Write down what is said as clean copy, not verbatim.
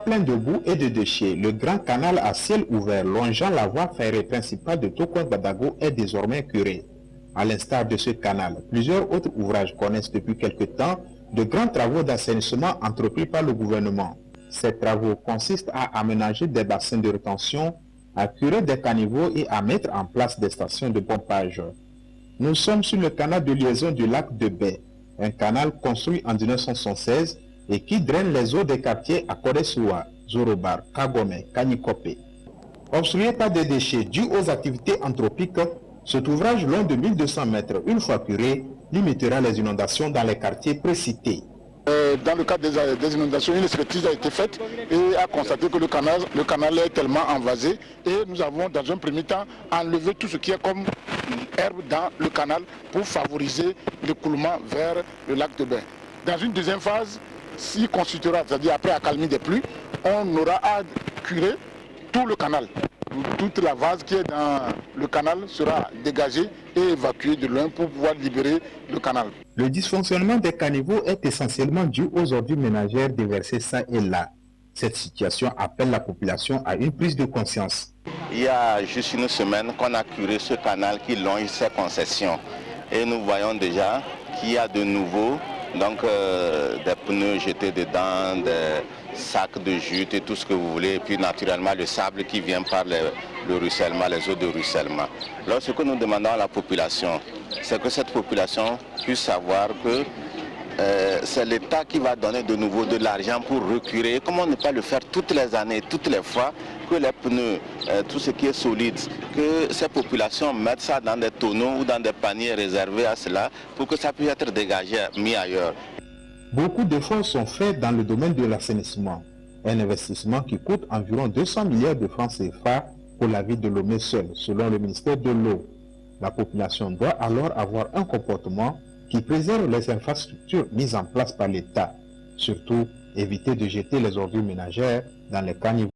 plein de boue et de déchets, le grand canal à ciel ouvert longeant la voie ferrée principale de Tokoin-Badago est désormais curé. À l'instar de ce canal, plusieurs autres ouvrages connaissent depuis quelque temps de grands travaux d'assainissement entrepris par le gouvernement. Ces travaux consistent à aménager des bassins de rétention, à curer des caniveaux et à mettre en place des stations de pompage. Nous sommes sur le canal de liaison du lac de Baie, un canal construit en 1976 et qui draine les eaux des quartiers à Koresoua, Zorobar, Kagome, Kanyikope. Obstrué par des déchets dus aux activités anthropiques, cet ouvrage long de 1200 mètres, une fois curé, limitera les inondations dans les quartiers précités. Dans le cadre des inondations, une expertise a été faite et a constaté que le canal est tellement envasé et nous avons dans un premier temps enlevé tout ce qui est comme herbe dans le canal pour favoriser l'écoulement vers le lac de Baie. Dans une deuxième phase, s'il constituera, c'est-à-dire après accalmie des pluies, on aura à curer tout le canal. Toute la vase qui est dans le canal sera dégagée et évacuée de loin pour pouvoir libérer le canal. Le dysfonctionnement des caniveaux est essentiellement dû aux ordures ménagères déversées ça et là. Cette situation appelle la population à une prise de conscience. Il y a juste une semaine qu'on a curé ce canal qui longe ses concessions. Et nous voyons déjà qu'il y a de nouveau des pneus jetés dedans, des sacs de jute et tout ce que vous voulez. Et puis naturellement le sable qui vient par le ruissellement, les eaux de ruissellement. Alors ce que nous demandons à la population, c'est que cette population puisse savoir que c'est l'État qui va donner de nouveau de l'argent pour recurer. Comment ne pas le faire toutes les années, toutes les fois que les pneus, tout ce qui est solide, que ces populations mettent ça dans des tonneaux ou dans des paniers réservés à cela pour que ça puisse être dégagé, mis ailleurs. Beaucoup d'efforts sont faits dans le domaine de l'assainissement. Un investissement qui coûte environ 200 milliards de francs CFA pour la ville de Lomé seule, selon le ministère de l'eau. La population doit alors avoir un comportement qui préserve les infrastructures mises en place par l'État. Surtout, éviter de jeter les ordures ménagères dans les caniveaux.